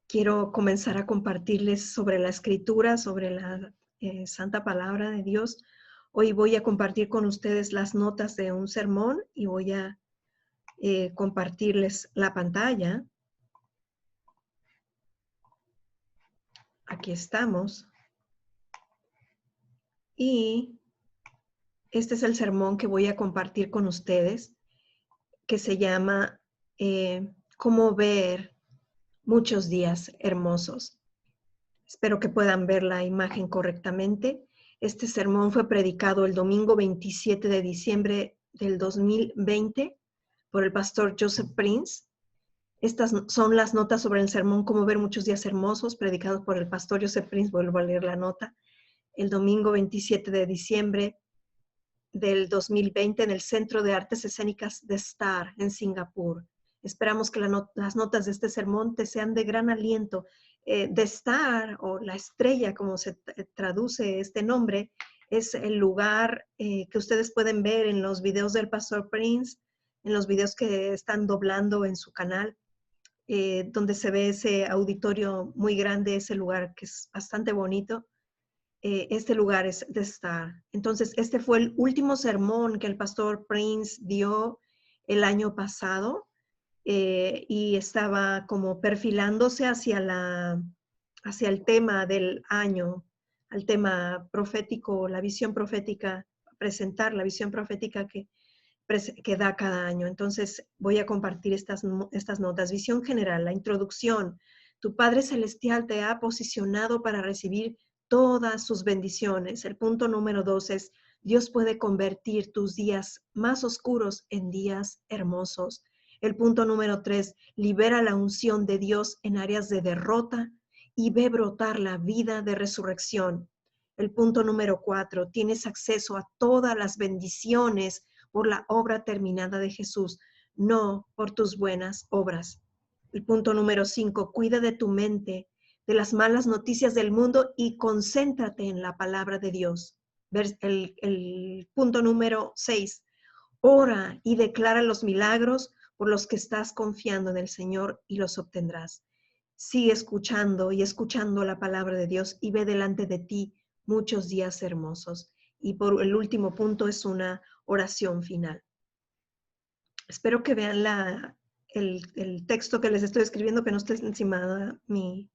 quiero comenzar a compartirles sobre la Escritura, sobre la Santa Palabra de Dios. Hoy voy a compartir con ustedes las notas de un sermón y voy a compartirles la pantalla. Aquí estamos. Y este es el sermón que voy a compartir con ustedes, que se llama Cómo ver muchos días hermosos. Espero que puedan ver la imagen correctamente. Este sermón fue predicado el domingo 27 de diciembre del 2020 por el pastor Joseph Prince. Estas son las notas sobre el sermón Cómo ver muchos días hermosos, predicados por el pastor Joseph Prince. Vuelvo a leer la nota. El domingo 27 de diciembre del 2020 en el Centro de Artes Escénicas de Star en Singapur. Esperamos que las notas de este sermón te sean de gran aliento. The Star, o la estrella, como se traduce este nombre, es el lugar que ustedes pueden ver en los videos del pastor Prince, en los videos que están doblando en su canal, donde se ve ese auditorio muy grande, ese lugar que es bastante bonito. Este lugar es The Star. Entonces, este fue el último sermón que el pastor Prince dio el año pasado y estaba como perfilándose hacia el tema del año, al tema profético, la visión profética, presentar la visión profética que da cada año. Entonces, voy a compartir estas notas. Visión general, la introducción. Tu Padre Celestial te ha posicionado para recibir todas sus bendiciones. El punto número 2 es, Dios puede convertir tus días más oscuros en días hermosos. El punto número 3, libera la unción de Dios en áreas de derrota y ve brotar la vida de resurrección. El punto número 4, tienes acceso a todas las bendiciones por la obra terminada de Jesús, no por tus buenas obras. El punto número 5, cuida de tu mente, de las malas noticias del mundo y concéntrate en la palabra de Dios. El punto número 6, ora y declara los milagros por los que estás confiando en el Señor y los obtendrás. Sigue escuchando y escuchando la palabra de Dios y ve delante de ti muchos días hermosos. Y por el último punto es una oración final. Espero que vean el texto que les estoy escribiendo, que no esté encima mi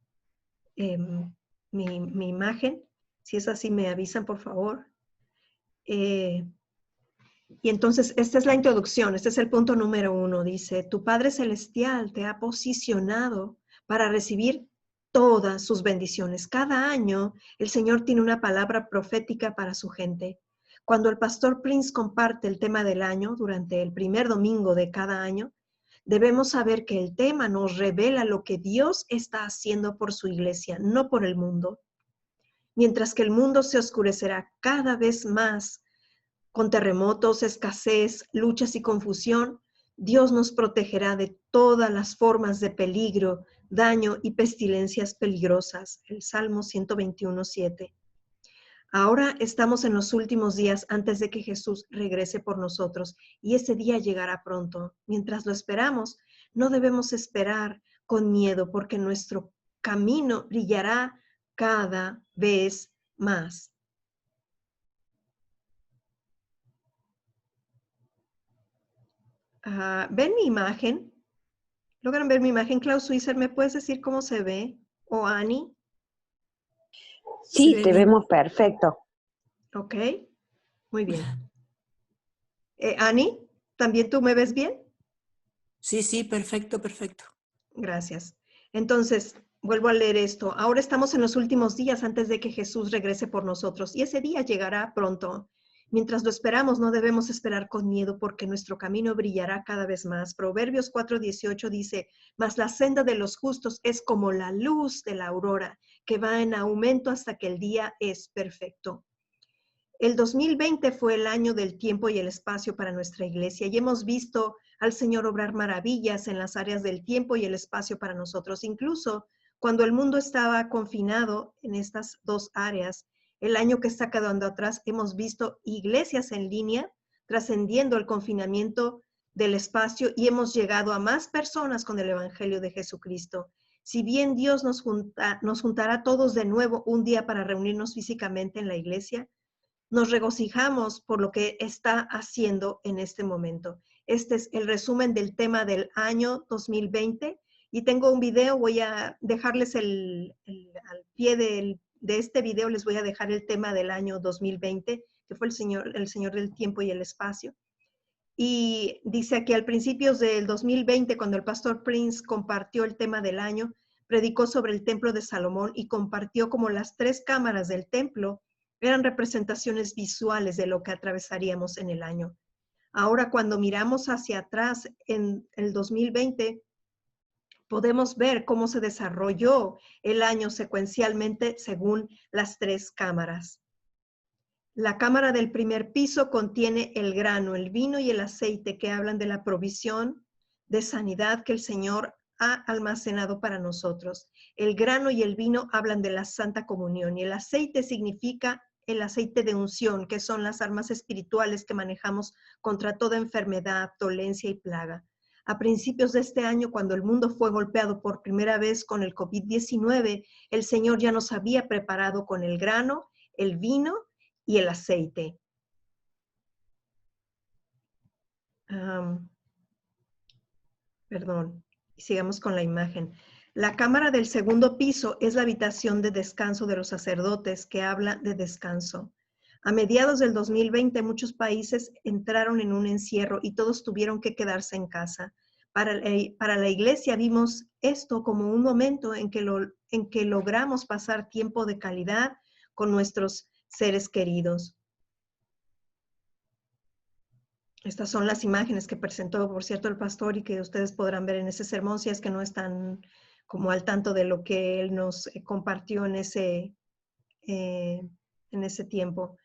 imagen. Si es así, me avisan, por favor. Y entonces, esta es la introducción. Este es el punto número 1. Dice, tu Padre Celestial te ha posicionado para recibir todas sus bendiciones. Cada año, el Señor tiene una palabra profética para su gente. Cuando el pastor Prince comparte el tema del año durante el primer domingo de cada año, debemos saber que el tema nos revela lo que Dios está haciendo por su iglesia, no por el mundo. Mientras que el mundo se oscurecerá cada vez más con terremotos, escasez, luchas y confusión, Dios nos protegerá de todas las formas de peligro, daño y pestilencias peligrosas. El Salmo 121:7. Ahora estamos en los últimos días antes de que Jesús regrese por nosotros y ese día llegará pronto. Mientras lo esperamos, no debemos esperar con miedo porque nuestro camino brillará cada vez más. ¿Ven mi imagen? ¿Logran ver mi imagen? Klaus Switzer, ¿me puedes decir cómo se ve? ¿O Annie? Sí, te vemos perfecto. Ok, muy bien. Annie, ¿también tú me ves bien? Sí, perfecto, perfecto. Gracias. Entonces, vuelvo a leer esto. Ahora estamos en los últimos días antes de que Jesús regrese por nosotros y ese día llegará pronto. Mientras lo esperamos, no debemos esperar con miedo porque nuestro camino brillará cada vez más. Proverbios 4:18 dice, mas la senda de los justos es como la luz de la aurora, que va en aumento hasta que el día es perfecto. El 2020 fue el año del tiempo y el espacio para nuestra iglesia y hemos visto al Señor obrar maravillas en las áreas del tiempo y el espacio para nosotros. Incluso cuando el mundo estaba confinado en estas dos áreas, el año que está quedando atrás, hemos visto iglesias en línea trascendiendo el confinamiento del espacio y hemos llegado a más personas con el Evangelio de Jesucristo. Si bien Dios nos juntará todos de nuevo un día para reunirnos físicamente en la iglesia, nos regocijamos por lo que está haciendo en este momento. Este es el resumen del tema del año 2020 y tengo un video, voy a dejarles al pie de este video, les voy a dejar el tema del año 2020, que fue el Señor del tiempo y el espacio. Y dice aquí, al principio del 2020, cuando el pastor Prince compartió el tema del año, predicó sobre el templo de Salomón y compartió como las 3 cámaras del templo eran representaciones visuales de lo que atravesaríamos en el año. Ahora, cuando miramos hacia atrás en el 2020, podemos ver cómo se desarrolló el año secuencialmente según las 3 cámaras. La cámara del primer piso contiene el grano, el vino y el aceite que hablan de la provisión de sanidad que el Señor ha almacenado para nosotros. El grano y el vino hablan de la Santa Comunión y el aceite significa el aceite de unción, que son las armas espirituales que manejamos contra toda enfermedad, dolencia y plaga. A principios de este año, cuando el mundo fue golpeado por primera vez con el COVID-19, el Señor ya nos había preparado con el grano, el vino y el aceite. Perdón, sigamos con la imagen. La cámara del segundo piso es la habitación de descanso de los sacerdotes, que habla de descanso. A mediados del 2020, muchos países entraron en un encierro y todos tuvieron que quedarse en casa. Para la iglesia vimos esto como un momento en que logramos pasar tiempo de calidad con nuestros seres queridos. Estas son las imágenes que presentó, por cierto, el pastor y que ustedes podrán ver en ese sermón, si es que no están como al tanto de lo que él nos compartió en ese tiempo.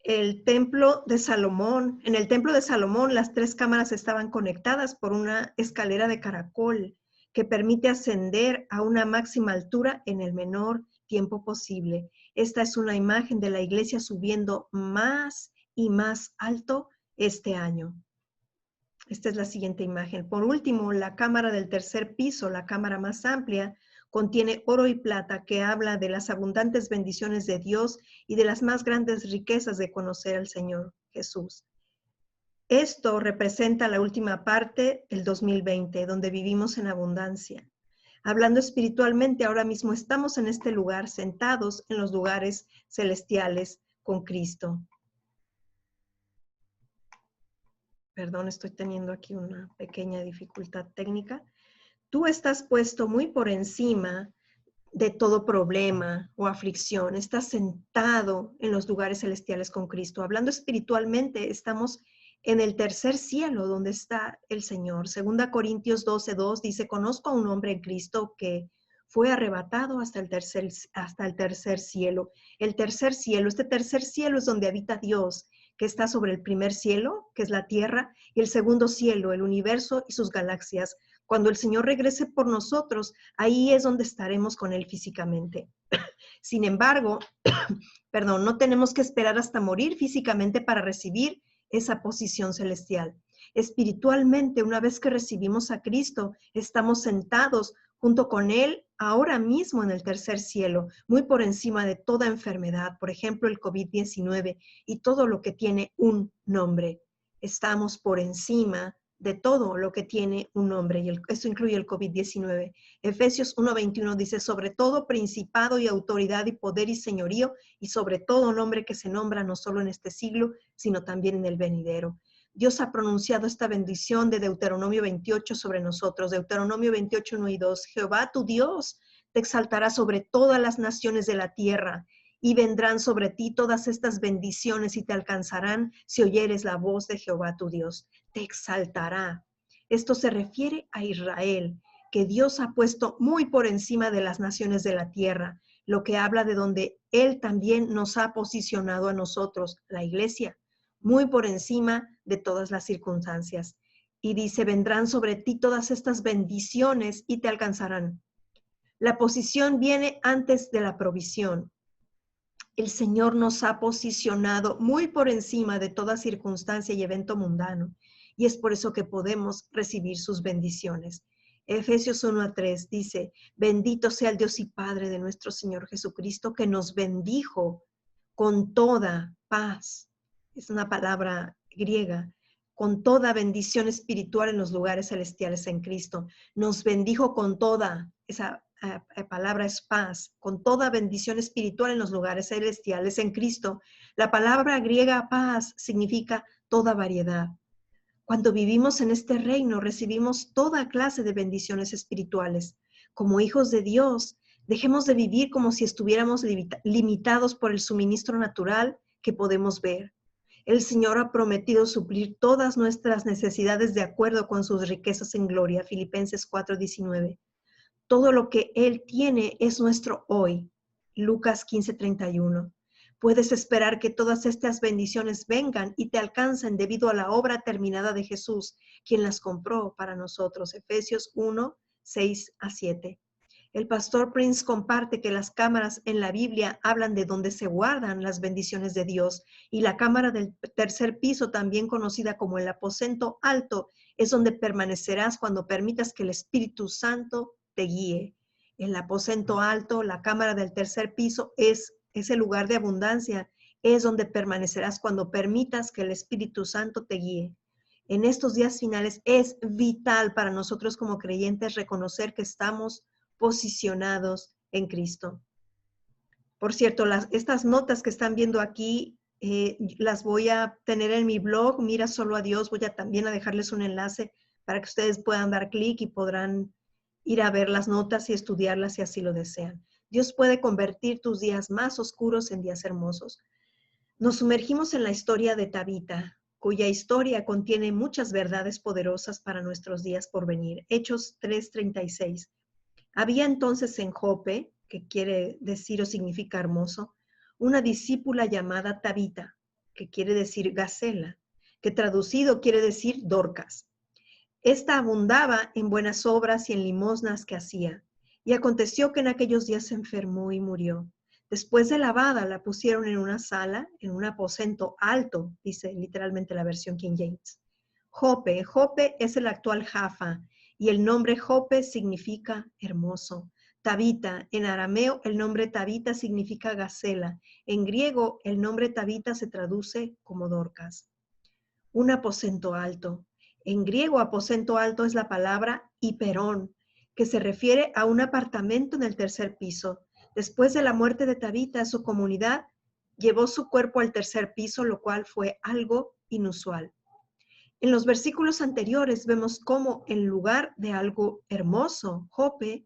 El templo de Salomón, en el templo de Salomón, las 3 cámaras estaban conectadas por una escalera de caracol que permite ascender a una máxima altura en el menor tiempo posible. Esta es una imagen de la iglesia subiendo más y más alto este año. Esta es la siguiente imagen. Por último, la cámara del tercer piso, la cámara más amplia, contiene oro y plata que habla de las abundantes bendiciones de Dios y de las más grandes riquezas de conocer al Señor Jesús. Esto representa la última parte del 2020, donde vivimos en abundancia. Hablando espiritualmente, ahora mismo estamos en este lugar, sentados en los lugares celestiales con Cristo. Perdón, estoy teniendo aquí una pequeña dificultad técnica. Tú estás puesto muy por encima de todo problema o aflicción. Estás sentado en los lugares celestiales con Cristo. Hablando espiritualmente, estamos en el tercer cielo donde está el Señor. 2 Corintios 12:2 dice, conozco a un hombre en Cristo que fue arrebatado hasta el tercer cielo. El tercer cielo, este tercer cielo es donde habita Dios, que está sobre el primer cielo, que es la tierra, y el segundo cielo, el universo y sus galaxias. Cuando el Señor regrese por nosotros, ahí es donde estaremos con Él físicamente. Sin embargo, no tenemos que esperar hasta morir físicamente para recibir esa posición celestial. Espiritualmente, una vez que recibimos a Cristo, estamos sentados junto con Él ahora mismo en el tercer cielo, muy por encima de toda enfermedad, por ejemplo, el COVID-19 y todo lo que tiene un nombre. Estamos por encima de todo lo que tiene un nombre, y esto incluye el COVID-19. Efesios 1:21 dice, sobre todo principado y autoridad y poder y señorío, y sobre todo nombre que se nombra no solo en este siglo, sino también en el venidero. Dios ha pronunciado esta bendición de Deuteronomio 28 sobre nosotros. Deuteronomio 28, 1 y 2. Jehová tu Dios te exaltará sobre todas las naciones de la tierra, y vendrán sobre ti todas estas bendiciones y te alcanzarán si oyeres la voz de Jehová tu Dios. Te exaltará. Esto se refiere a Israel, que Dios ha puesto muy por encima de las naciones de la tierra, lo que habla de donde Él también nos ha posicionado a nosotros, la iglesia, muy por encima de todas las circunstancias. Y dice, vendrán sobre ti todas estas bendiciones y te alcanzarán. La posición viene antes de la provisión. El Señor nos ha posicionado muy por encima de toda circunstancia y evento mundano, y es por eso que podemos recibir sus bendiciones. Efesios 1:3 dice, bendito sea el Dios y Padre de nuestro Señor Jesucristo, que nos bendijo con toda paz. Es una palabra griega, con toda bendición espiritual en los lugares celestiales en Cristo. Nos bendijo con toda, esa palabra es paz, con toda bendición espiritual en los lugares celestiales en Cristo. La palabra griega paz significa toda variedad. Cuando vivimos en este reino, recibimos toda clase de bendiciones espirituales. Como hijos de Dios, dejemos de vivir como si estuviéramos limitados por el suministro natural que podemos ver. El Señor ha prometido suplir todas nuestras necesidades de acuerdo con sus riquezas en gloria. Filipenses 4:19. Todo lo que Él tiene es nuestro hoy. Lucas 15:31. Puedes esperar que todas estas bendiciones vengan y te alcancen debido a la obra terminada de Jesús, quien las compró para nosotros. Efesios 1:6-7. El pastor Prince comparte que las cámaras en la Biblia hablan de donde se guardan las bendiciones de Dios, y la cámara del tercer piso, también conocida como el aposento alto, es donde permanecerás cuando permitas que el Espíritu Santo te guíe. El aposento alto, la cámara del tercer piso, es ese lugar de abundancia, es donde permanecerás cuando permitas que el Espíritu Santo te guíe. En estos días finales es vital para nosotros como creyentes reconocer que estamos posicionados en Cristo. Por cierto, estas notas que están viendo aquí, las voy a tener en mi blog, Mira Solo a Dios. Voy a también a dejarles un enlace para que ustedes puedan dar clic y podrán ir a ver las notas y estudiarlas si así lo desean. Dios puede convertir tus días más oscuros en días hermosos. Nos sumergimos en la historia de Tabita, cuya historia contiene muchas verdades poderosas para nuestros días por venir. Hechos 3:36. Había entonces en Jope, que quiere decir o significa hermoso, una discípula llamada Tabita, que quiere decir Gacela, que traducido quiere decir Dorcas. Esta abundaba en buenas obras y en limosnas que hacía. Y aconteció que en aquellos días se enfermó y murió. Después de lavada, la pusieron en una sala, en un aposento alto, dice literalmente la versión King James. Jope es el actual Jaffa, y el nombre Jope significa hermoso. Tabita, en arameo el nombre Tabita significa Gacela. En griego el nombre Tabita se traduce como Dorcas. Un aposento alto. En griego, aposento alto es la palabra hiperón, que se refiere a un apartamento en el tercer piso. Después de la muerte de Tabita, su comunidad llevó su cuerpo al tercer piso, lo cual fue algo inusual. En los versículos anteriores vemos cómo en lugar de algo hermoso, Jope,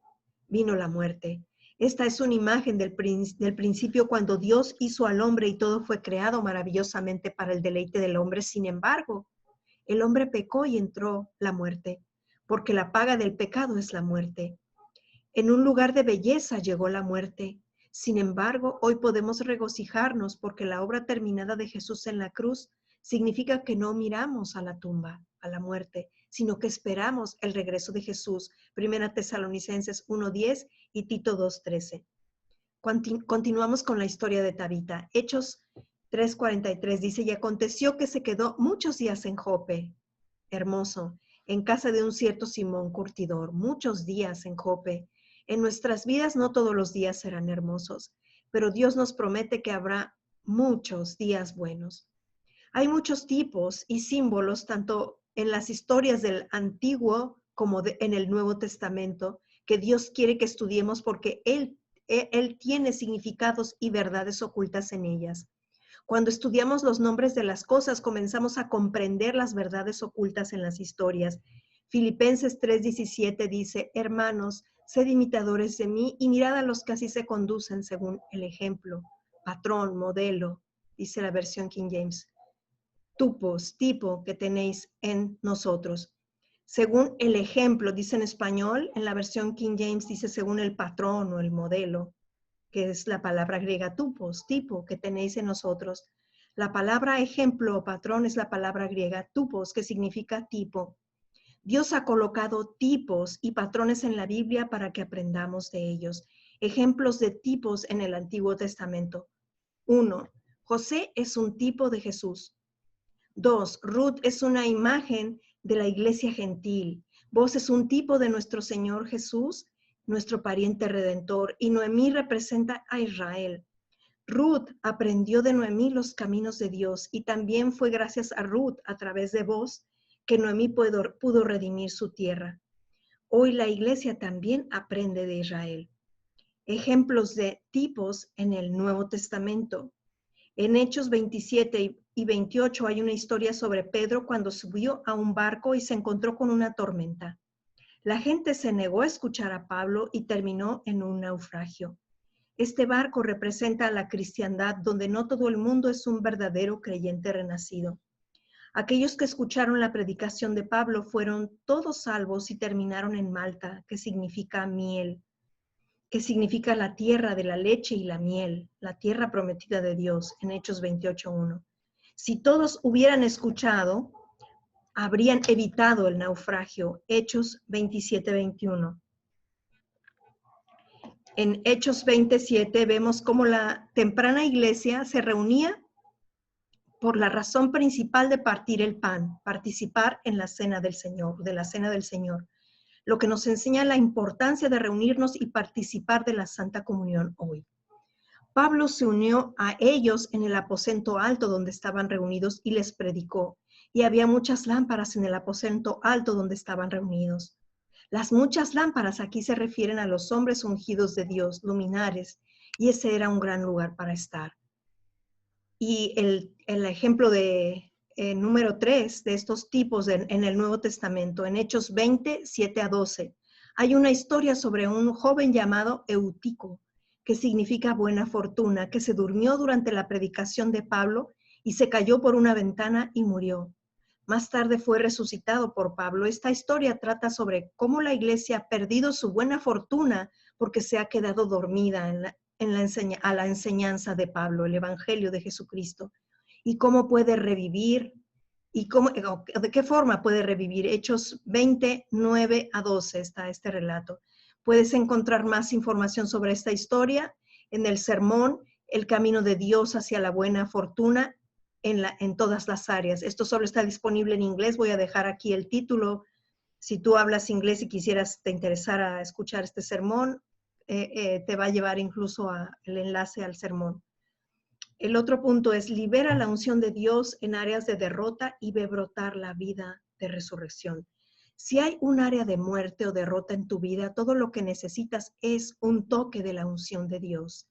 vino la muerte. Esta es una imagen del principio cuando Dios hizo al hombre y todo fue creado maravillosamente para el deleite del hombre. Sin embargo, el hombre pecó y entró la muerte, porque la paga del pecado es la muerte. En un lugar de belleza llegó la muerte. Sin embargo, hoy podemos regocijarnos porque la obra terminada de Jesús en la cruz significa que no miramos a la tumba, a la muerte, sino que esperamos el regreso de Jesús. 1 Tesalonicenses 1:10 y Tito 2:13. Continuamos con la historia de Tabita. Hechos 3:43 dice, y aconteció que se quedó muchos días en Jope, hermoso, en casa de un cierto Simón curtidor, muchos días en Jope. En nuestras vidas no todos los días serán hermosos, pero Dios nos promete que habrá muchos días buenos. Hay muchos tipos y símbolos, tanto en las historias del Antiguo como en el Nuevo Testamento, que Dios quiere que estudiemos porque Él tiene significados y verdades ocultas en ellas. Cuando estudiamos los nombres de las cosas, comenzamos a comprender las verdades ocultas en las historias. Filipenses 3:17 dice, hermanos, sed imitadores de mí y mirad a los que así se conducen según el ejemplo. Patrón, modelo, dice la versión King James. Tupos, tipo que tenéis en nosotros. Según el ejemplo, dice en español, en la versión King James dice según el patrón o el modelo, que es la palabra griega tupos, tipo que tenéis en nosotros. La palabra ejemplo o patrón es la palabra griega tupos, que significa tipo. Dios ha colocado tipos y patrones en la Biblia para que aprendamos de ellos. Ejemplos de tipos en el Antiguo Testamento. 1. José es un tipo de Jesús. 2. Ruth es una imagen de la iglesia gentil. Vos es un tipo de nuestro Señor Jesús, nuestro pariente redentor, y Noemí representa a Israel. Ruth aprendió de Noemí los caminos de Dios, y también fue gracias a Ruth, a través de vos, que Noemí pudo redimir su tierra. Hoy la iglesia también aprende de Israel. Ejemplos de tipos en el Nuevo Testamento. En Hechos 27 y 28 hay una historia sobre Pedro cuando subió a un barco y se encontró con una tormenta. La gente se negó a escuchar a Pablo y terminó en un naufragio. Este barco representa a la cristiandad, donde no todo el mundo es un verdadero creyente renacido. Aquellos que escucharon la predicación de Pablo fueron todos salvos y terminaron en Malta, que significa miel, que significa la tierra de la leche y la miel, la tierra prometida de Dios, en Hechos 28:1. Si todos hubieran escuchado, habrían evitado el naufragio, Hechos 27:21. En Hechos 27 vemos cómo la temprana iglesia se reunía por la razón principal de partir el pan, participar en la cena del Señor, de la cena del Señor, lo que nos enseña la importancia de reunirnos y participar de la Santa Comunión hoy. Pablo se unió a ellos en el aposento alto donde estaban reunidos y les predicó, y había muchas lámparas en el aposento alto donde estaban reunidos. Las muchas lámparas aquí se refieren a los hombres ungidos de Dios, luminares, y ese era un gran lugar para estar. Y el ejemplo de número 3 de estos tipos en el Nuevo Testamento, en Hechos 20, 7-12, hay una historia sobre un joven llamado Eutico, que significa buena fortuna, que se durmió durante la predicación de Pablo y se cayó por una ventana y murió. Más tarde fue resucitado por Pablo. Esta historia trata sobre cómo la iglesia ha perdido su buena fortuna porque se ha quedado dormida a la enseñanza de Pablo, el Evangelio de Jesucristo, y cómo puede revivir, y de qué forma puede revivir. Hechos 20, 9-12 está este relato. Puedes encontrar más información sobre esta historia en el sermón El camino de Dios hacia la buena fortuna en todas las áreas. Esto solo está disponible en inglés. Voy a dejar aquí el título. Si tú hablas inglés y te interesara escuchar este sermón, te va a llevar incluso el enlace al sermón. El otro punto es: libera la unción de Dios en áreas de derrota y ve brotar la vida de resurrección. Si hay un área de muerte o derrota en tu vida, todo lo que necesitas es un toque de la unción de Dios.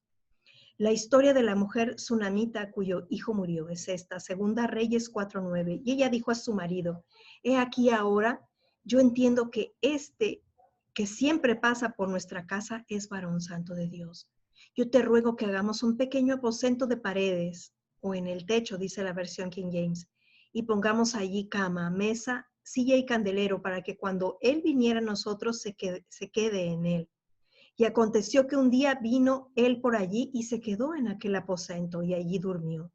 La historia de la mujer tsunamita cuyo hijo murió es esta, Segunda Reyes 4:9. Y ella dijo a su marido: he aquí ahora, yo entiendo que que siempre pasa por nuestra casa es varón santo de Dios. Yo te ruego que hagamos un pequeño aposento de paredes, o en el techo, dice la versión King James, y pongamos allí cama, mesa, silla y candelero, para que cuando él viniera a nosotros se quede en él. Y aconteció que un día vino él por allí y se quedó en aquel aposento y allí durmió.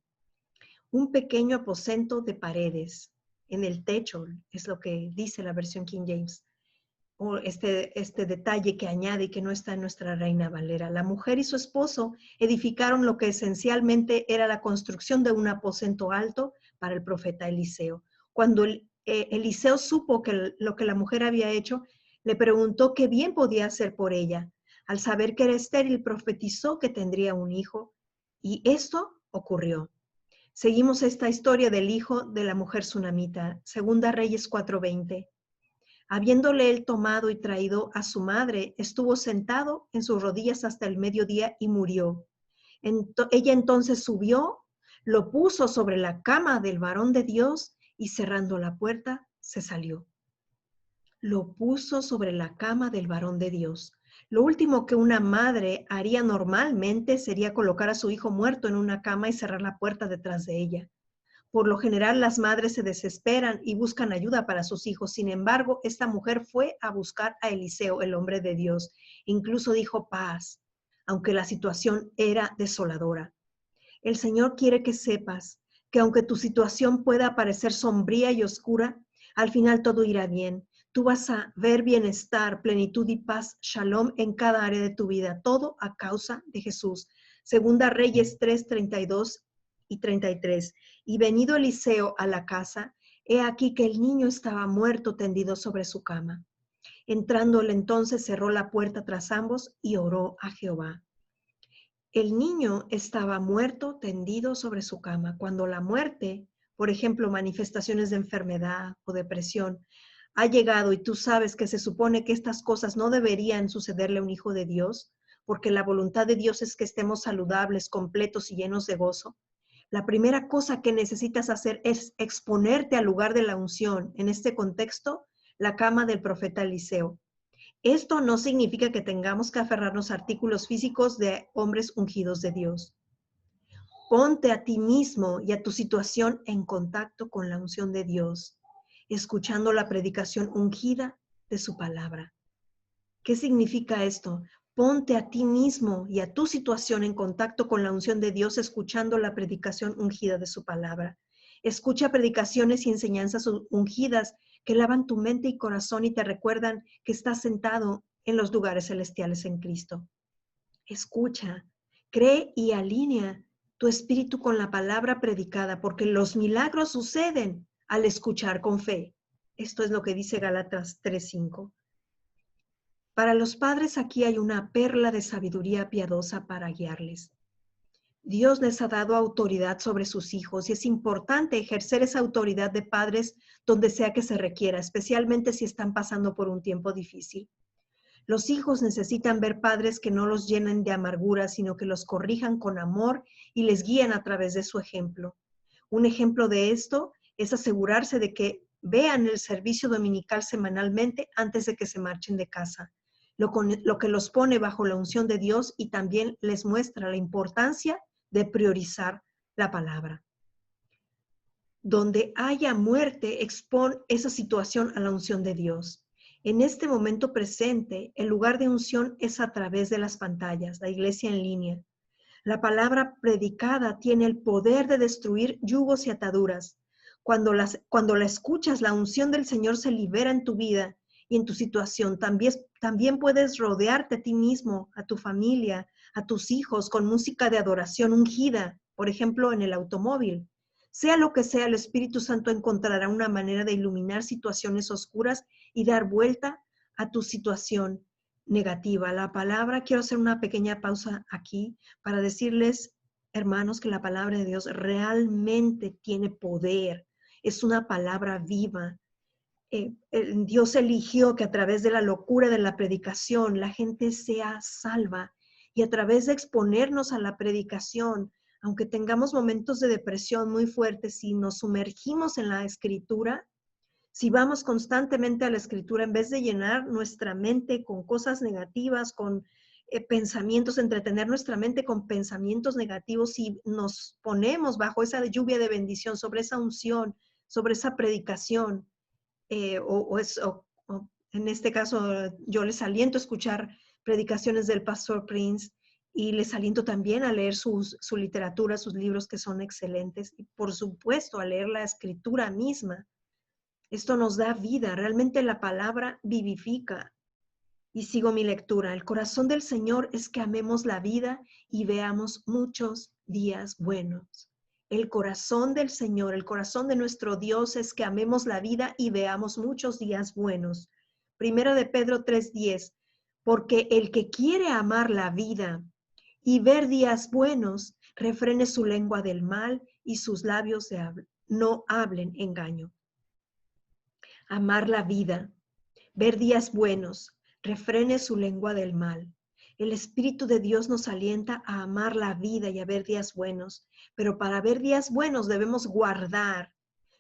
Un pequeño aposento de paredes en el techo, es lo que dice la versión King James. O este detalle que añade y que no está en nuestra Reina Valera. La mujer y su esposo edificaron lo que esencialmente era la construcción de un aposento alto para el profeta Eliseo. Cuando Eliseo supo lo que la mujer había hecho, le preguntó qué bien podía hacer por ella. Al saber que era estéril, profetizó que tendría un hijo, y esto ocurrió. Seguimos esta historia del hijo de la mujer tsunamita, Segunda Reyes 4:20. Habiéndole él tomado y traído a su madre, estuvo sentado en sus rodillas hasta el mediodía y murió. Ella entonces subió, lo puso sobre la cama del varón de Dios y cerrando la puerta, se salió. Lo puso sobre la cama del varón de Dios. Lo último que una madre haría normalmente sería colocar a su hijo muerto en una cama y cerrar la puerta detrás de ella. Por lo general, las madres se desesperan y buscan ayuda para sus hijos. Sin embargo, esta mujer fue a buscar a Eliseo, el hombre de Dios. Incluso dijo paz, aunque la situación era desoladora. El Señor quiere que sepas que aunque tu situación pueda parecer sombría y oscura, al final todo irá bien. Tú vas a ver bienestar, plenitud y paz, shalom en cada área de tu vida, todo a causa de Jesús. Segunda Reyes 3:32 y 33. Y venido Eliseo a la casa, he aquí que el niño estaba muerto tendido sobre su cama. Entrando él entonces cerró la puerta tras ambos y oró a Jehová. El niño estaba muerto, tendido sobre su cama. Cuando la muerte, por ejemplo, manifestaciones de enfermedad o depresión, ha llegado y tú sabes que se supone que estas cosas no deberían sucederle a un hijo de Dios, porque la voluntad de Dios es que estemos saludables, completos y llenos de gozo. La primera cosa que necesitas hacer es exponerte al lugar de la unción. En este contexto, la cama del profeta Eliseo. Esto no significa que tengamos que aferrarnos a artículos físicos de hombres ungidos de Dios. Ponte a ti mismo y a tu situación en contacto con la unción de Dios, escuchando la predicación ungida de su palabra. ¿Qué significa esto? Ponte a ti mismo y a tu situación en contacto con la unción de Dios, escuchando la predicación ungida de su palabra. Escucha predicaciones y enseñanzas ungidas que lavan tu mente y corazón y te recuerdan que estás sentado en los lugares celestiales en Cristo. Escucha, cree y alinea tu espíritu con la palabra predicada, porque los milagros suceden al escuchar con fe. Esto es lo que dice Gálatas 3:5. Para los padres aquí hay una perla de sabiduría piadosa para guiarles. Dios les ha dado autoridad sobre sus hijos y es importante ejercer esa autoridad de padres donde sea que se requiera, especialmente si están pasando por un tiempo difícil. Los hijos necesitan ver padres que no los llenen de amargura, sino que los corrijan con amor y les guíen a través de su ejemplo. Un ejemplo de esto es asegurarse de que vean el servicio dominical semanalmente antes de que se marchen de casa, lo que los pone bajo la unción de Dios y también les muestra la importancia de priorizar la palabra. Donde haya muerte, expon esa situación a la unción de Dios. En este momento presente, el lugar de unción es a través de las pantallas, la iglesia en línea. La palabra predicada tiene el poder de destruir yugos y ataduras. Cuando la escuchas, la unción del Señor se libera en tu vida y en tu situación. También puedes rodearte a ti mismo, a tu familia, a tus hijos con música de adoración ungida, por ejemplo, en el automóvil. Sea lo que sea, el Espíritu Santo encontrará una manera de iluminar situaciones oscuras y dar vuelta a tu situación negativa. La palabra, quiero hacer una pequeña pausa aquí para decirles, hermanos, que la palabra de Dios realmente tiene poder. Es una palabra viva. Dios eligió que a través de la locura de la predicación la gente sea salva y a través de exponernos a la predicación, aunque tengamos momentos de depresión muy fuertes, si nos sumergimos en la escritura, si vamos constantemente a la escritura, en vez de llenar nuestra mente con cosas negativas, con pensamientos, entretener nuestra mente con pensamientos negativos, si nos ponemos bajo esa lluvia de bendición, sobre esa unción, sobre esa predicación, o en este caso yo les aliento a escuchar predicaciones del pastor Prince y les aliento también a leer su literatura, sus libros que son excelentes y por supuesto a leer la escritura misma. Esto nos da vida, realmente la palabra vivifica. Y sigo mi lectura. El corazón del Señor es que amemos la vida y veamos muchos días buenos. El corazón del Señor, el corazón de nuestro Dios es que amemos la vida y veamos muchos días buenos. Primera de Pedro 3:10, porque el que quiere amar la vida y ver días buenos, refrene su lengua del mal y sus labios no hablen engaño. Amar la vida, ver días buenos, refrene su lengua del mal. El Espíritu de Dios nos alienta a amar la vida y a ver días buenos, pero para ver días buenos debemos guardar,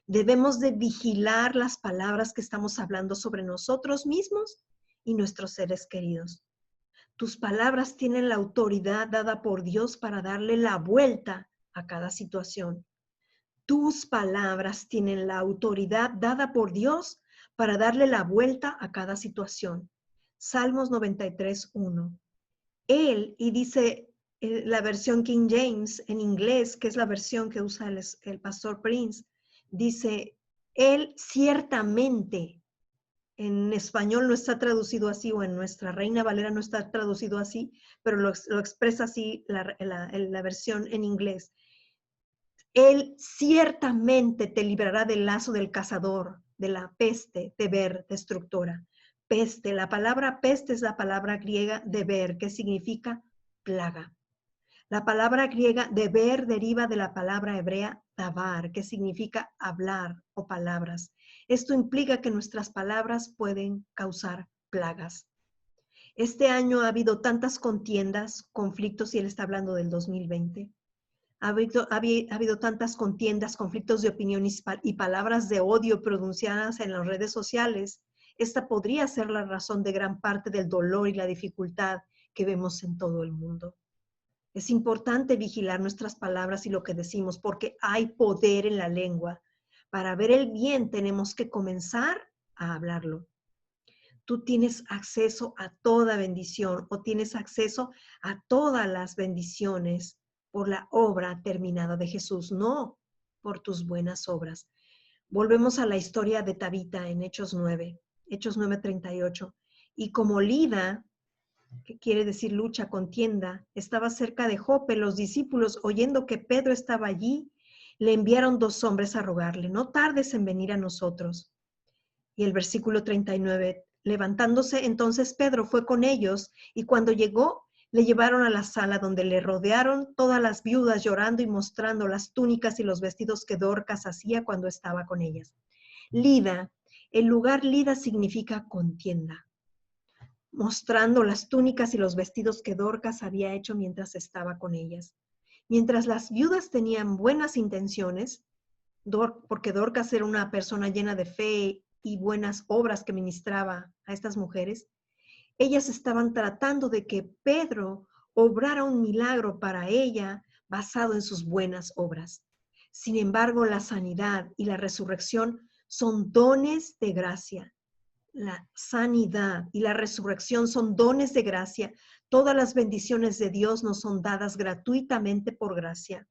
debemos de vigilar las palabras que estamos hablando sobre nosotros mismos y nuestros seres queridos. Tus palabras tienen la autoridad dada por Dios para darle la vuelta a cada situación. Tus palabras tienen la autoridad dada por Dios para darle la vuelta a cada situación. Salmos 93:1. Él, y dice la versión King James en inglés, que es la versión que usa el pastor Prince, dice, él ciertamente, en español no está traducido así, o en nuestra Reina Valera no está traducido así, pero lo expresa así la versión en inglés. Él ciertamente te librará del lazo del cazador, de la peste destructora. peste. La palabra peste es la palabra griega deber, que significa plaga. La palabra griega deber deriva de la palabra hebrea davar, que significa hablar o palabras. Esto implica que nuestras palabras pueden causar plagas. Este año ha habido tantas contiendas, conflictos, y él está hablando del 2020. Ha habido tantas contiendas, conflictos de opinión y palabras de odio pronunciadas en las redes sociales. Esta podría ser la razón de gran parte del dolor y la dificultad que vemos en todo el mundo. Es importante vigilar nuestras palabras y lo que decimos, porque hay poder en la lengua. Para ver el bien tenemos que comenzar a hablarlo. Tú tienes acceso a toda bendición o tienes acceso a todas las bendiciones por la obra terminada de Jesús, no por tus buenas obras. Volvemos a la historia de Tabita en Hechos 9, Hechos 9:38. Y como Lida, que quiere decir lucha, contienda, estaba cerca de Jope, los discípulos, oyendo que Pedro estaba allí, le enviaron 2 hombres a rogarle: no tardes en venir a nosotros. Y el versículo 39, levantándose entonces Pedro fue con ellos, y cuando llegó, le llevaron a la sala donde le rodearon todas las viudas llorando y mostrando las túnicas y los vestidos que Dorcas hacía cuando estaba con ellas. Lida, el lugar Lida significa contienda, mostrando las túnicas y los vestidos que Dorcas había hecho mientras estaba con ellas. Mientras las viudas tenían buenas intenciones, porque Dorcas era una persona llena de fe y buenas obras que ministraba a estas mujeres, ellas estaban tratando de que Pedro obrara un milagro para ella basado en sus buenas obras. Sin embargo, la sanidad y la resurrección son dones de gracia. La sanidad y la resurrección son dones de gracia. Todas las bendiciones de Dios nos son dadas gratuitamente por gracia.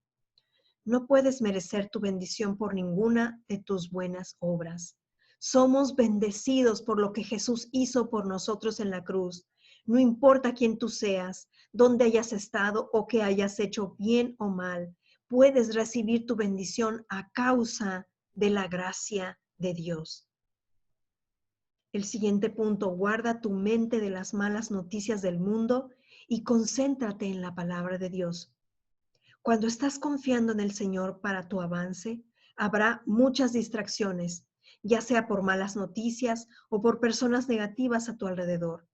No puedes merecer tu bendición por ninguna de tus buenas obras. Somos bendecidos por lo que Jesús hizo por nosotros en la cruz. No importa quién tú seas, dónde hayas estado o qué hayas hecho, bien o mal, puedes recibir tu bendición a causa de la gracia de Dios. El siguiente punto: guarda tu mente de las malas noticias del mundo y concéntrate en la palabra de Dios. Cuando estás confiando en el Señor para tu avance, habrá muchas distracciones, ya sea por malas noticias o por personas negativas a tu alrededor.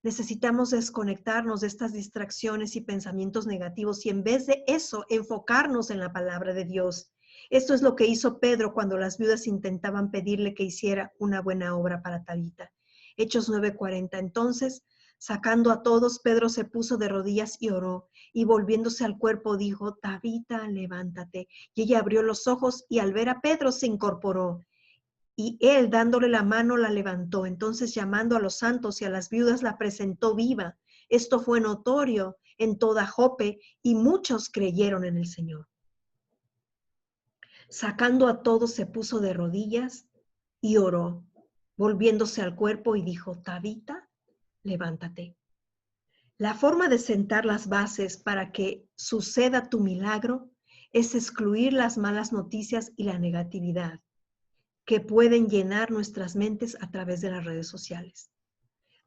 Necesitamos desconectarnos de estas distracciones y pensamientos negativos y en vez de eso, enfocarnos en la palabra de Dios. Esto es lo que hizo Pedro cuando las viudas intentaban pedirle que hiciera una buena obra para Tabita. Hechos 9:40. Entonces, sacando a todos, Pedro se puso de rodillas y oró, y volviéndose al cuerpo dijo: Tabita, levántate. Y ella abrió los ojos y al ver a Pedro se incorporó. Y él, dándole la mano, la levantó. Entonces, llamando a los santos y a las viudas, la presentó viva. Esto fue notorio en toda Jope y muchos creyeron en el Señor. Sacando a todos, se puso de rodillas y oró, volviéndose al cuerpo y dijo: Tabita, levántate. La forma de sentar las bases para que suceda tu milagro es excluir las malas noticias y la negatividad que pueden llenar nuestras mentes a través de las redes sociales.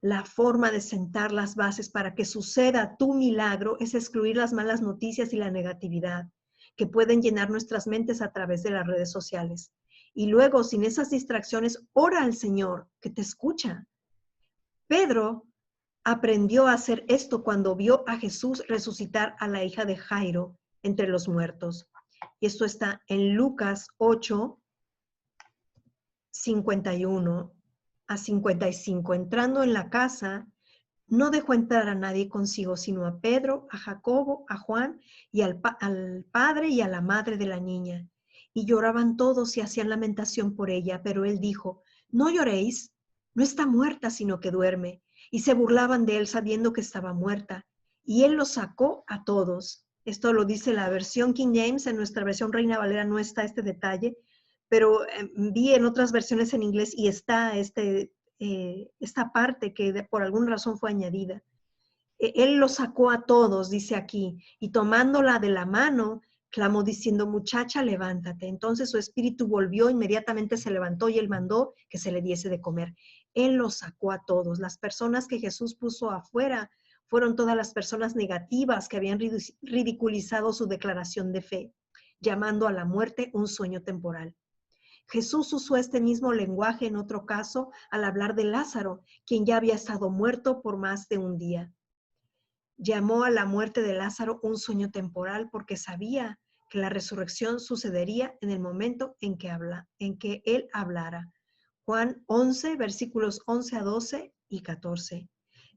La forma de sentar las bases para que suceda tu milagro es excluir las malas noticias y la negatividad que pueden llenar nuestras mentes a través de las redes sociales. Y luego, sin esas distracciones, ora al Señor, que te escucha. Pedro aprendió a hacer esto cuando vio a Jesús resucitar a la hija de Jairo entre los muertos. Y esto está en Lucas 8, 51 a 55. Entrando en la casa, no dejó entrar a nadie consigo, sino a Pedro, a Jacobo, a Juan y al padre y a la madre de la niña. Y lloraban todos y hacían lamentación por ella, pero él dijo: no lloréis, no está muerta, sino que duerme. Y se burlaban de él sabiendo que estaba muerta. Y él los sacó a todos. Esto lo dice la versión King James. En nuestra versión Reina Valera no está este detalle, pero vi en otras versiones en inglés y está esta parte que por alguna razón fue añadida. Él los sacó a todos, dice aquí, y tomándola de la mano, clamó diciendo: muchacha, levántate. Entonces su espíritu volvió, inmediatamente se levantó y él mandó que se le diese de comer. Él los sacó a todos. Las personas que Jesús puso afuera fueron todas las personas negativas que habían ridiculizado su declaración de fe, llamando a la muerte un sueño temporal. Jesús usó este mismo lenguaje en otro caso al hablar de Lázaro, quien ya había estado muerto por más de un día. Llamó a la muerte de Lázaro un sueño temporal porque sabía que la resurrección sucedería en el momento en que él hablara. Juan 11, versículos 11 a 12 y 14.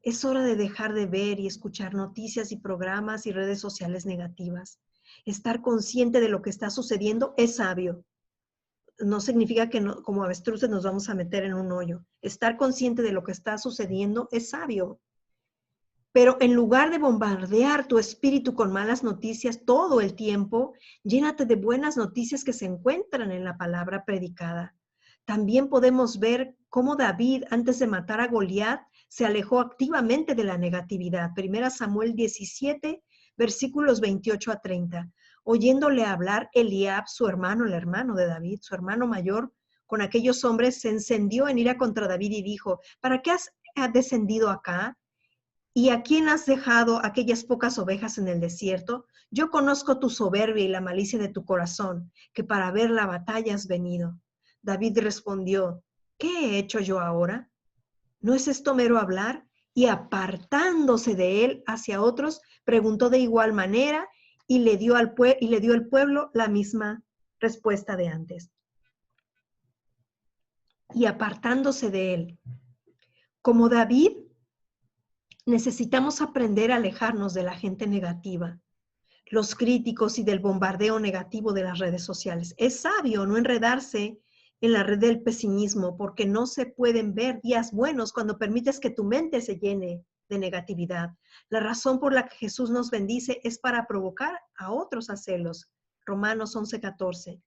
Es hora de dejar de ver y escuchar noticias y programas y redes sociales negativas. Estar consciente de lo que está sucediendo es sabio. No significa que como avestruces nos vamos a meter en un hoyo. Estar consciente de lo que está sucediendo es sabio. Pero en lugar de bombardear tu espíritu con malas noticias todo el tiempo, llénate de buenas noticias que se encuentran en la palabra predicada. También podemos ver cómo David, antes de matar a Goliat, se alejó activamente de la negatividad. 1 Samuel 17, versículos 28 a 30. Oyéndole hablar Eliab, su hermano, el hermano de David, su hermano mayor, con aquellos hombres, se encendió en ira contra David y dijo, ¿para qué has descendido acá? ¿Y a quién has dejado aquellas pocas ovejas en el desierto? Yo conozco tu soberbia y la malicia de tu corazón, que para ver la batalla has venido. David respondió, ¿qué he hecho yo ahora? ¿No es esto mero hablar? Y apartándose de él hacia otros, preguntó de igual manera y le dio al pueblo la misma respuesta de antes. Y apartándose de él. Como David, necesitamos aprender a alejarnos de la gente negativa, los críticos y del bombardeo negativo de las redes sociales. Es sabio no enredarse en la red del pesimismo porque no se pueden ver días buenos cuando permites que tu mente se llene de negatividad. La razón por la que Jesús nos bendice es para provocar a otros a celos. Romanos 11:14.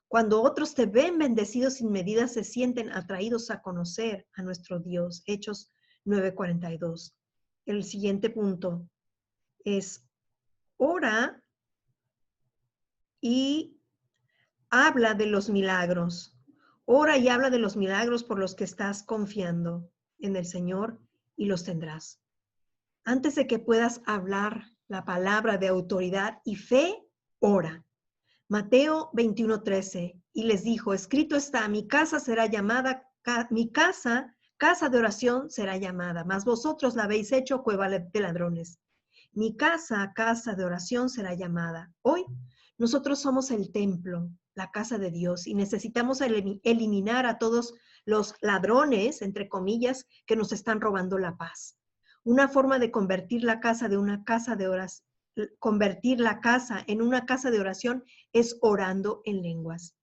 Cuando otros te ven bendecidos sin medida, se sienten atraídos a conocer a nuestro Dios. Hechos 9:42. El siguiente punto es ora y habla de los milagros. Ora y habla de los milagros por los que estás confiando en el Señor y los tendrás. Antes de que puedas hablar la palabra de autoridad y fe, ora. Mateo 21:13, y les dijo, escrito está, mi casa será llamada, casa de oración será llamada, mas vosotros la habéis hecho cueva de ladrones. Mi casa de oración será llamada. Hoy nosotros somos el templo, la casa de Dios, y necesitamos eliminar a todos los ladrones, entre comillas, que nos están robando la paz. Una forma de convertir la casa en una casa de oración es orando en lenguas.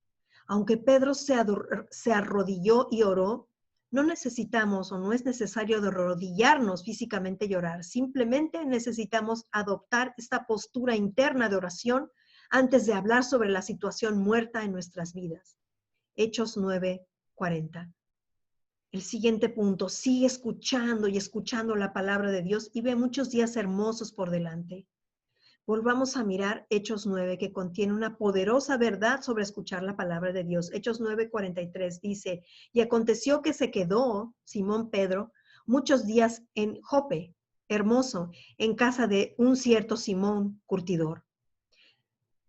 Aunque Pedro se arrodilló y oró, no necesitamos o no es necesario arrodillarnos físicamente y orar. Simplemente necesitamos adoptar esta postura interna de oración antes de hablar sobre la situación muerta en nuestras vidas. Hechos 9:40. El siguiente punto, sigue escuchando y escuchando la palabra de Dios y ve muchos días hermosos por delante. Volvamos a mirar Hechos 9, que contiene una poderosa verdad sobre escuchar la palabra de Dios. Hechos 9:43 dice, y aconteció que se quedó Simón Pedro muchos días en Jope, hermoso, en casa de un cierto Simón curtidor.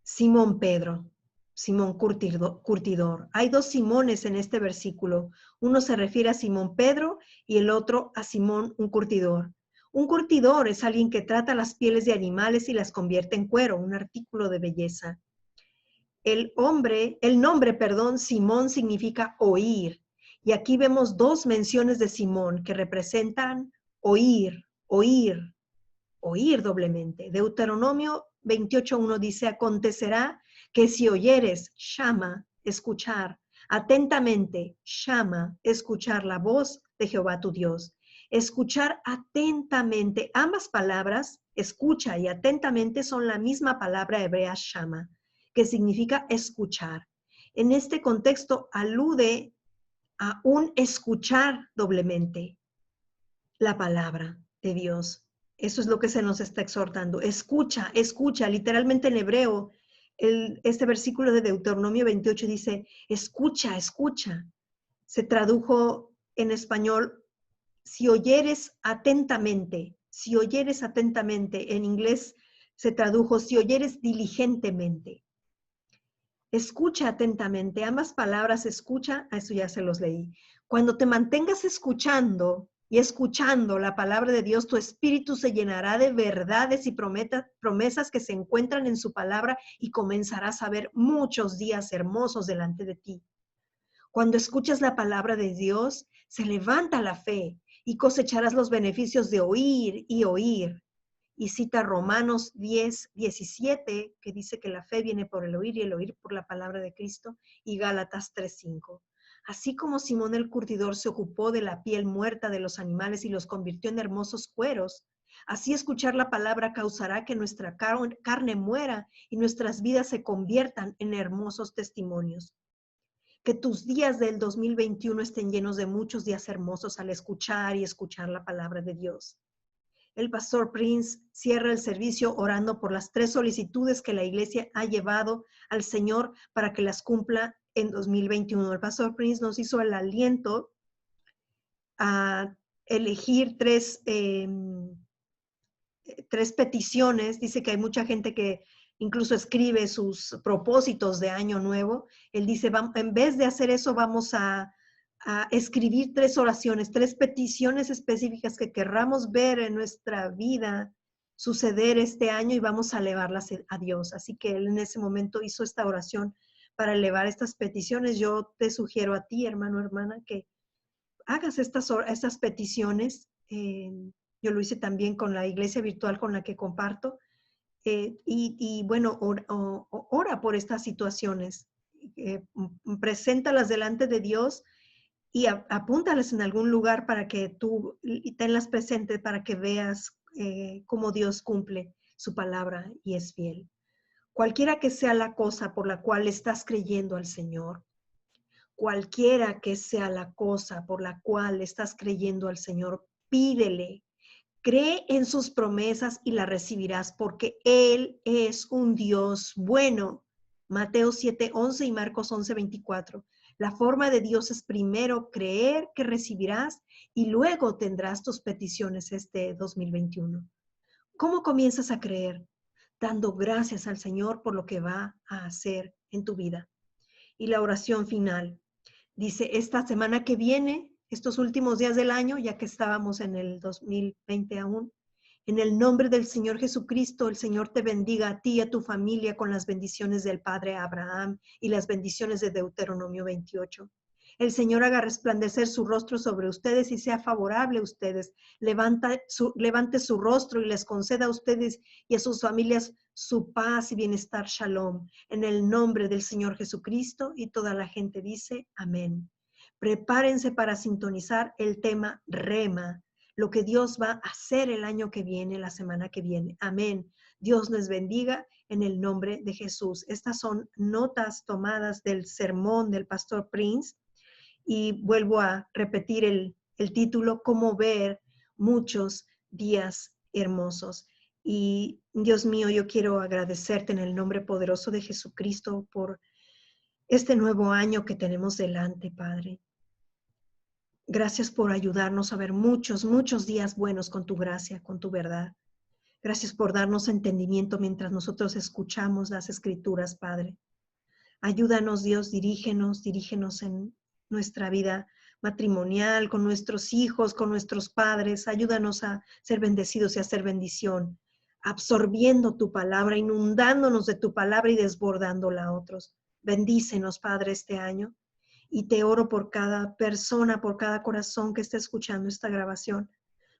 Simón Pedro, Simón curtidor. Hay dos Simones en este versículo. Uno se refiere a Simón Pedro y el otro a Simón, un curtidor. Un curtidor es alguien que trata las pieles de animales y las convierte en cuero, un artículo de belleza. El nombre, Simón significa oír. Y aquí vemos dos menciones de Simón que representan oír doblemente. Deuteronomio 28:1 dice, acontecerá que si oyeres, llama, escuchar, atentamente, llama, escuchar la voz de Jehová tu Dios. Escuchar atentamente, ambas palabras, escucha y atentamente, son la misma palabra hebrea shama, que significa escuchar. En este contexto alude a un escuchar doblemente la palabra de Dios. Eso es lo que se nos está exhortando. Escucha, literalmente en hebreo, este versículo de Deuteronomio 28 dice, escucha. Se tradujo en español, si oyeres atentamente, en inglés se tradujo, si oyeres diligentemente. Escucha atentamente, ambas palabras escucha, a eso ya se los leí. Cuando te mantengas escuchando y escuchando la palabra de Dios, tu espíritu se llenará de verdades y promesas que se encuentran en su palabra y comenzarás a ver muchos días hermosos delante de ti. Cuando escuchas la palabra de Dios, se levanta la fe y cosecharás los beneficios de oír y oír. Y cita Romanos 10:17, que dice que la fe viene por el oír y el oír por la palabra de Cristo, y Gálatas 3:5. Así como Simón el curtidor se ocupó de la piel muerta de los animales y los convirtió en hermosos cueros, así escuchar la palabra causará que nuestra carne muera y nuestras vidas se conviertan en hermosos testimonios. Que tus días del 2021 estén llenos de muchos días hermosos al escuchar y escuchar la palabra de Dios. El pastor Prince cierra el servicio orando por las 3 solicitudes que la iglesia ha llevado al Señor para que las cumpla en 2021. El pastor Prince nos hizo el aliento a elegir 3 peticiones. Dice que hay mucha gente que incluso escribe sus propósitos de año nuevo. Él dice, en vez de hacer eso, vamos a escribir 3 oraciones, 3 peticiones específicas que querramos ver en nuestra vida suceder este año y vamos a elevarlas a Dios. Así que él en ese momento hizo esta oración para elevar estas peticiones. Yo te sugiero a ti, hermano, hermana, que hagas estas peticiones. Yo lo hice también con la iglesia virtual con la que comparto. Y bueno, ora por estas situaciones. Preséntalas delante de Dios y apúntalas en algún lugar para que tú tenlas presentes, para que veas cómo Dios cumple su palabra y es fiel. Cualquiera que sea la cosa por la cual estás creyendo al Señor, cualquiera que sea la cosa por la cual estás creyendo al Señor, pídele. Cree en sus promesas y las recibirás porque Él es un Dios bueno. Mateo 7:11 y Marcos 11:24. La forma de Dios es primero creer que recibirás y luego tendrás tus peticiones este 2021. ¿Cómo comienzas a creer? Dando gracias al Señor por lo que va a hacer en tu vida. Y la oración final. Dice, esta semana que viene, estos últimos días del año, ya que estábamos en el 2020 aún, en el nombre del Señor Jesucristo, el Señor te bendiga a ti y a tu familia con las bendiciones del Padre Abraham y las bendiciones de Deuteronomio 28. El Señor haga resplandecer su rostro sobre ustedes y sea favorable a ustedes. Levante su rostro y les conceda a ustedes y a sus familias su paz y bienestar. Shalom. En el nombre del Señor Jesucristo, y toda la gente dice amén. Prepárense para sintonizar el tema Rema, lo que Dios va a hacer el año que viene, la semana que viene. Amén. Dios les bendiga en el nombre de Jesús. Estas son notas tomadas del sermón del pastor Prince. Y vuelvo a repetir el título, Cómo ver muchos días hermosos. Y Dios mío, yo quiero agradecerte en el nombre poderoso de Jesucristo por este nuevo año que tenemos delante, Padre. Gracias por ayudarnos a ver muchos, muchos días buenos con tu gracia, con tu verdad. Gracias por darnos entendimiento mientras nosotros escuchamos las Escrituras, Padre. Ayúdanos, Dios, dirígenos en nuestra vida matrimonial, con nuestros hijos, con nuestros padres. Ayúdanos a ser bendecidos y a ser bendición, absorbiendo tu palabra, inundándonos de tu palabra y desbordándola a otros. Bendícenos, Padre, este año. Y te oro por cada persona, por cada corazón que esté escuchando esta grabación,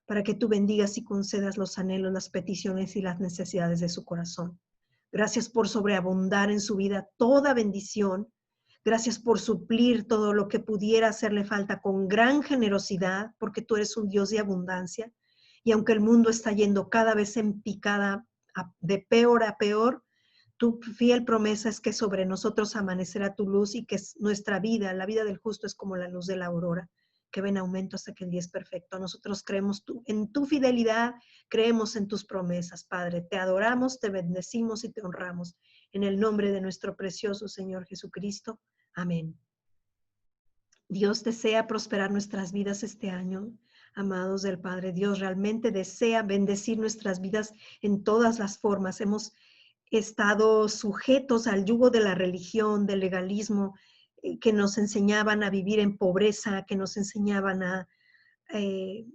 para que tú bendigas y concedas los anhelos, las peticiones y las necesidades de su corazón. Gracias por sobreabundar en su vida toda bendición. Gracias por suplir todo lo que pudiera hacerle falta con gran generosidad, porque tú eres un Dios de abundancia. Y aunque el mundo está yendo cada vez en picada, de peor a peor, tu fiel promesa es que sobre nosotros amanecerá tu luz y que nuestra vida, la vida del justo, es como la luz de la aurora, que va en aumento hasta que el día es perfecto. Nosotros creemos en tu fidelidad, creemos en tus promesas, Padre. Te adoramos, te bendecimos y te honramos. En el nombre de nuestro precioso Señor Jesucristo. Amén. Dios desea prosperar nuestras vidas este año, amados del Padre. Dios realmente desea bendecir nuestras vidas en todas las formas. Hemos estado sujetos al yugo de la religión, del legalismo, que nos enseñaban a vivir en pobreza, que nos enseñaban a eh,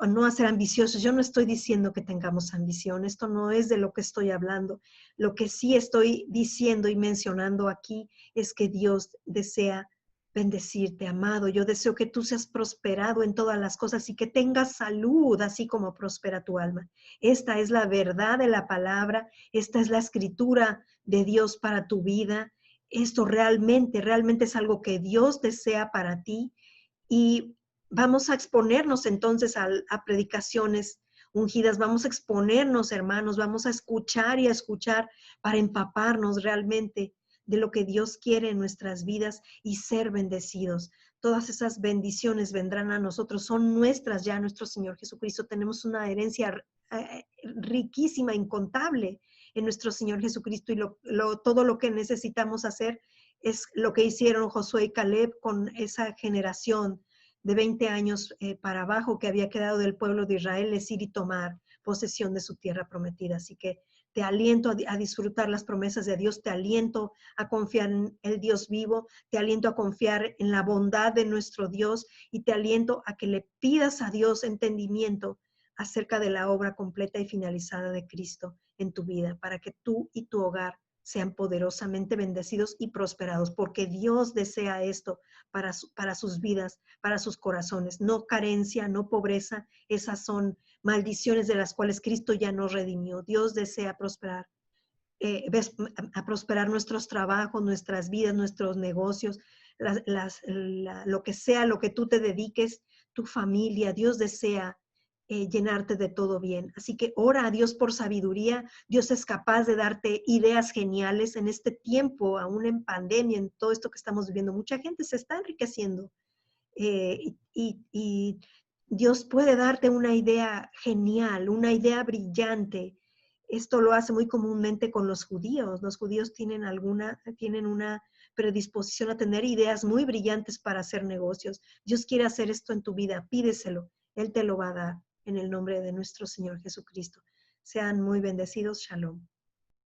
no a ser ambiciosos. Yo no estoy diciendo que tengamos ambición, esto no es de lo que estoy hablando. Lo que sí estoy diciendo y mencionando aquí es que Dios desea bendecirte, amado. Yo deseo que tú seas prosperado en todas las cosas y que tengas salud, así como prospera tu alma. Esta es la verdad de la palabra, esta es la escritura de Dios para tu vida. Esto realmente es algo que Dios desea para ti. Y vamos a exponernos entonces a predicaciones ungidas, vamos a exponernos, hermanos, vamos a escuchar y a escuchar para empaparnos realmente de lo que Dios quiere en nuestras vidas y ser bendecidos. Todas esas bendiciones vendrán a nosotros, son nuestras ya, nuestro Señor Jesucristo. Tenemos una herencia riquísima, incontable en nuestro Señor Jesucristo, y todo lo que necesitamos hacer es lo que hicieron Josué y Caleb con esa generación de 20 años para abajo que había quedado del pueblo de Israel, es ir y tomar posesión de su tierra prometida. Así que te aliento a disfrutar las promesas de Dios, te aliento a confiar en el Dios vivo, te aliento a confiar en la bondad de nuestro Dios, y te aliento a que le pidas a Dios entendimiento acerca de la obra completa y finalizada de Cristo en tu vida, para que tú y tu hogar sean poderosamente bendecidos y prosperados, porque Dios desea esto para sus vidas, para sus corazones. No carencia, no pobreza, esas son maldiciones de las cuales Cristo ya nos redimió. Dios desea prosperar, a prosperar nuestros trabajos, nuestras vidas, nuestros negocios, lo que sea, lo que tú te dediques, tu familia. Dios desea llenarte de todo bien. Así que ora a Dios por sabiduría. Dios es capaz de darte ideas geniales en este tiempo, aún en pandemia, en todo esto que estamos viviendo. Mucha gente se está enriqueciendo, y Dios puede darte una idea genial, una idea brillante. Esto lo hace muy comúnmente con los judíos. Los judíos tienen una predisposición a tener ideas muy brillantes para hacer negocios. Dios quiere hacer esto en tu vida, pídeselo. Él te lo va a dar en el nombre de nuestro Señor Jesucristo. Sean muy bendecidos. Shalom.